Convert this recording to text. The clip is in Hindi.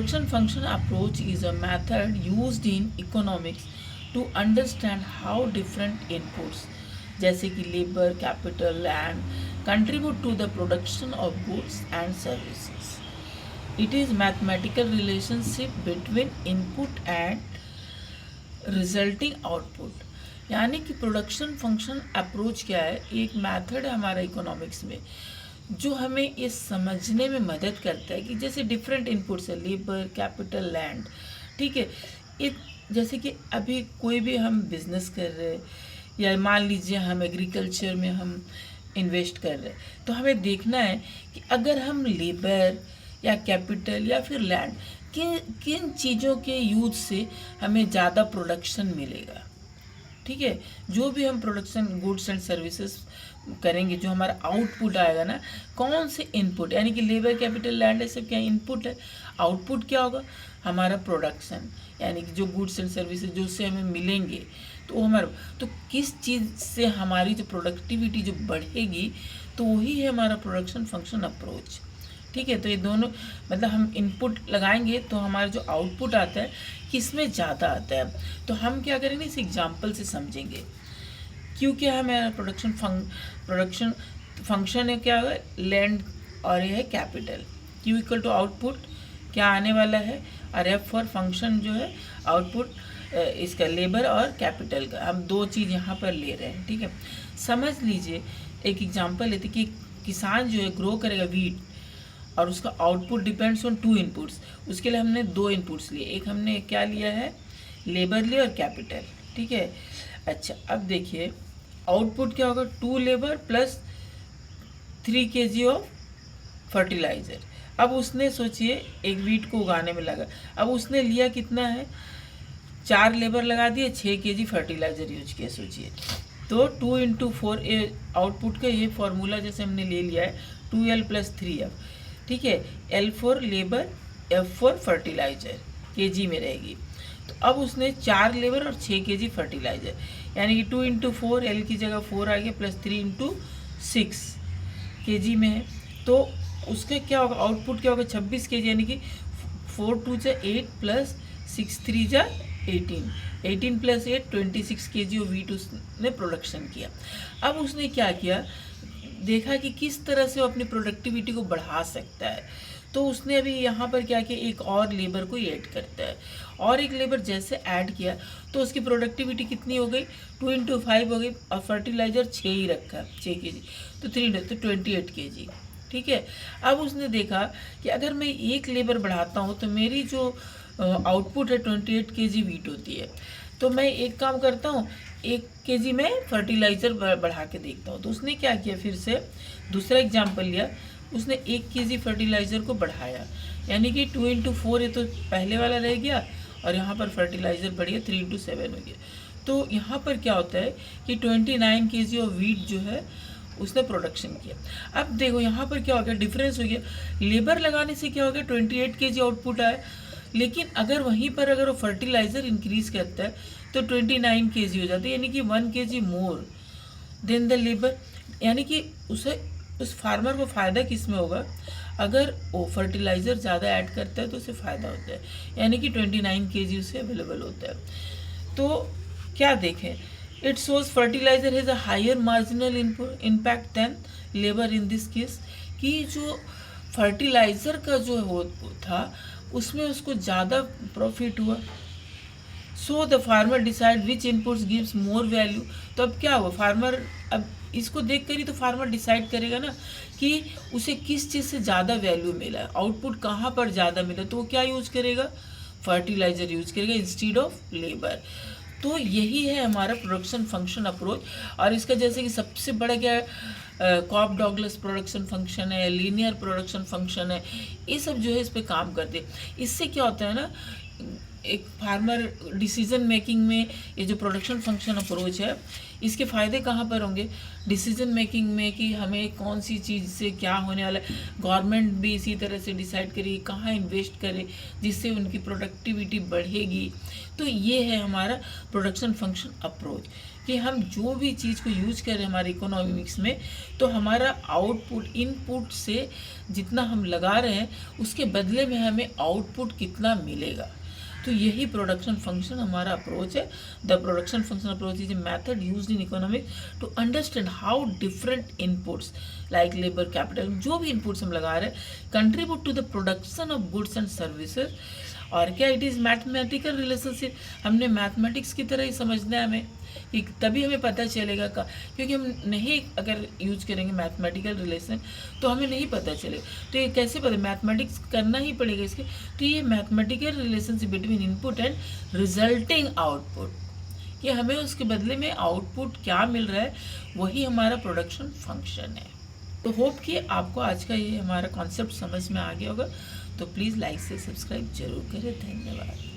Production function approach is a method used in economics to understand how different inputs जैसे कि labor, capital, land contribute to the production of goods and services. It is mathematical relationship between input and resulting output. यानी कि प्रोडक्शन फंक्शन अप्रोच क्या है, एक मेथड है हमारा इकोनॉमिक्स में जो हमें ये समझने में मदद करता है कि जैसे डिफरेंट इनपुट्स है, लेबर, कैपिटल, लैंड, ठीक है। एक जैसे कि अभी कोई भी हम बिजनेस कर रहे हैं या मान लीजिए हम एग्रीकल्चर में हम इन्वेस्ट कर रहे हैं, तो हमें देखना है कि अगर हम लेबर या कैपिटल या फिर लैंड किन किन चीज़ों के यूज से हमें ज़्यादा प्रोडक्शन मिलेगा, ठीक है। जो भी हम प्रोडक्शन गुड्स एंड सर्विसेज करेंगे, जो हमारा आउटपुट आएगा ना, कौन से इनपुट, यानी कि लेबर, कैपिटल, लैंड है सब क्या इनपुट है, आउटपुट क्या होगा हमारा प्रोडक्शन, यानी कि जो गुड्स एंड सर्विसेज जो उससे हमें मिलेंगे, तो हमारा तो किस चीज़ से हमारी जो प्रोडक्टिविटी जो बढ़ेगी, तो वही है हमारा प्रोडक्शन फंक्शन अप्रोच, ठीक है। तो ये दोनों मतलब हम इनपुट लगाएंगे तो हमारा जो आउटपुट आता है किसमें ज़्यादा आता है, तो हम क्या करेंगे इस एग्जांपल से समझेंगे। क्योंकि हमारा प्रोडक्शन फंक्शन है क्या है, लैंड, और ये है capital. Q equal to output क्या आने वाला है, और एफ फॉर फंक्शन जो है आउटपुट इसका लेबर और कैपिटल का, हम दो चीज़ यहाँ पर ले रहे हैं, ठीक है। समझ लीजिए एक एग्जांपल लेते कि किसान जो है ग्रो करेगा वीट, और उसका आउटपुट डिपेंड्स ऑन 2 इनपुट्स। उसके लिए हमने 2 इनपुट्स लिए, एक हमने क्या लिया है लेबर लिया और कैपिटल, ठीक है। अच्छा अब देखिए आउटपुट क्या होगा, 2 labour plus 3 kg of fertiliser. अब उसने सोचिए एक वीट को उगाने में लगा, अब उसने लिया कितना है 4 लेबर लगा दिए, 6 kg फर्टिलाइज़र यूज किया, सोचिए। तो 2 × 4 ये आउटपुट का ये फॉर्मूला जैसे हमने ले लिया है 2L + 3F, ठीक है। L for labour, F for fertiliser, kg में रहेगी। तो अब उसने 4 लेबर और 6 kg फर्टिलाइज़र, यानी कि 2 × 4 L की जगह 4 आ गया प्लस 3 × 6 kg में है। तो उसका क्या होगा आउटपुट क्या होगा 26 kg, यानी कि 4 × 2 = 8 प्लस 6 × 3 = 18, 18 + 8 26 kg ऑफ वीट उसने प्रोडक्शन किया। अब उसने क्या किया, देखा कि किस तरह से वो अपनी प्रोडक्टिविटी को बढ़ा सकता है, तो उसने अभी यहाँ पर क्या किया एक और लेबर को ऐड करता है, और एक लेबर जैसे ऐड किया तो उसकी प्रोडक्टिविटी कितनी हो गई 2 × 5 हो गई, और फर्टिलाइज़र 6 ही रखा 6 kg, तो 3 तो 28 kg, ठीक है। अब उसने देखा कि अगर मैं एक लेबर बढ़ाता हूँ तो मेरी जो आउटपुट है 28 kg वीट होती है, तो मैं एक काम करता हूँ 1 kg में फर्टिलाइज़र बढ़ा के देखता हूँ। तो उसने क्या किया, फिर से दूसरा एग्जाम्पल लिया, उसने 1 kg फर्टिलाइज़र को बढ़ाया, यानी कि 2 × 4 ये तो पहले वाला रह गया, और यहाँ पर फर्टिलाइज़र बढ़ गया 3 × 7 हो गया। तो यहाँ पर क्या होता है कि 29 kg ऑफ वीट जो है उसने प्रोडक्शन किया। अब देखो यहाँ पर क्या हो गया, डिफरेंस हो गया, लेबर लगाने से क्या हो गया 28 kg आउटपुट आया, लेकिन अगर वहीं पर अगर वो फर्टिलाइज़र इंक्रीज करता है तो 29 kg हो जाता है, यानी कि 1 kg more than the labour, यानी कि उसे उस फार्मर को फ़ायदा किस में होगा, अगर वो फर्टिलाइज़र ज़्यादा ऐड करता है तो उसे फ़ायदा होता है, यानी कि 29 kg उसे अवेलेबल होता है। तो क्या देखें, it shows fertiliser has a higher marginal impact than labour in this case, कि जो फर्टिलाइज़र का जो हो था उसमें उसको ज़्यादा प्रॉफिट हुआ। So the farmer decide which inputs gives more value. तो अब क्या हुआ, फार्मर अब इसको देख कर ही तो फार्मर डिसाइड करेगा ना कि उसे किस चीज़ से ज़्यादा वैल्यू मिला है, आउटपुट कहाँ पर ज़्यादा मिला, तो वो क्या यूज करेगा, फर्टिलाइज़र यूज करेगा इंस्टीड ऑफ लेबर। तो यही है हमारा प्रोडक्शन फंक्शन अप्रोच। और इसका जैसे कि सबसे बड़ा क्या है कॉप डॉगलस प्रोडक्शन फंक्शन है, लीनियर प्रोडक्शन फंक्शन है, ये सब जो है इस पर काम करते हैं। इससे क्या होता है ना, एक फार्मर डिसीजन मेकिंग में ये जो प्रोडक्शन फंक्शन अप्रोच है, इसके फ़ायदे कहाँ पर होंगे? डिसीजन मेकिंग में कि हमें कौन सी चीज़ से क्या होने वाला है। गवर्नमेंट भी इसी तरह से डिसाइड करेगी कहाँ इन्वेस्ट करे जिससे उनकी प्रोडक्टिविटी बढ़ेगी। तो ये है हमारा प्रोडक्शन फंक्शन अप्रोच कि हम जो भी चीज़ को यूज करें हमारे इकोनॉमिक्स में, तो हमारा आउटपुट इनपुट से जितना हम लगा रहे हैं उसके बदले में हमें आउटपुट कितना मिलेगा। तो यही प्रोडक्शन फंक्शन हमारा अप्रोच है। The production function approach is a method used in economics to understand how different inputs like labour, capital, जो भी इनपुट्स हम लगा रहे हैं contribute to the production of goods and services. और क्या? It is mathematical relationship. हमने मैथमेटिक्स की तरह ही समझना है हमें, कि तभी हमें पता चलेगा का, क्योंकि हम नहीं अगर यूज करेंगे मैथमेटिकल रिलेशन तो हमें नहीं पता चलेगा। तो ये कैसे पता? मैथमेटिक्स करना ही पड़ेगा इसके। तो ये mathematical relationship between input and resulting output, कि हमें उसके बदले में आउटपुट क्या मिल रहा है, वही हमारा प्रोडक्शन फंक्शन है। तो होप कि आपको आज का ये हमारा कॉन्सेप्ट समझ में आ गया होगा। तो प्लीज़ लाइक से सब्सक्राइब जरूर करें। धन्यवाद।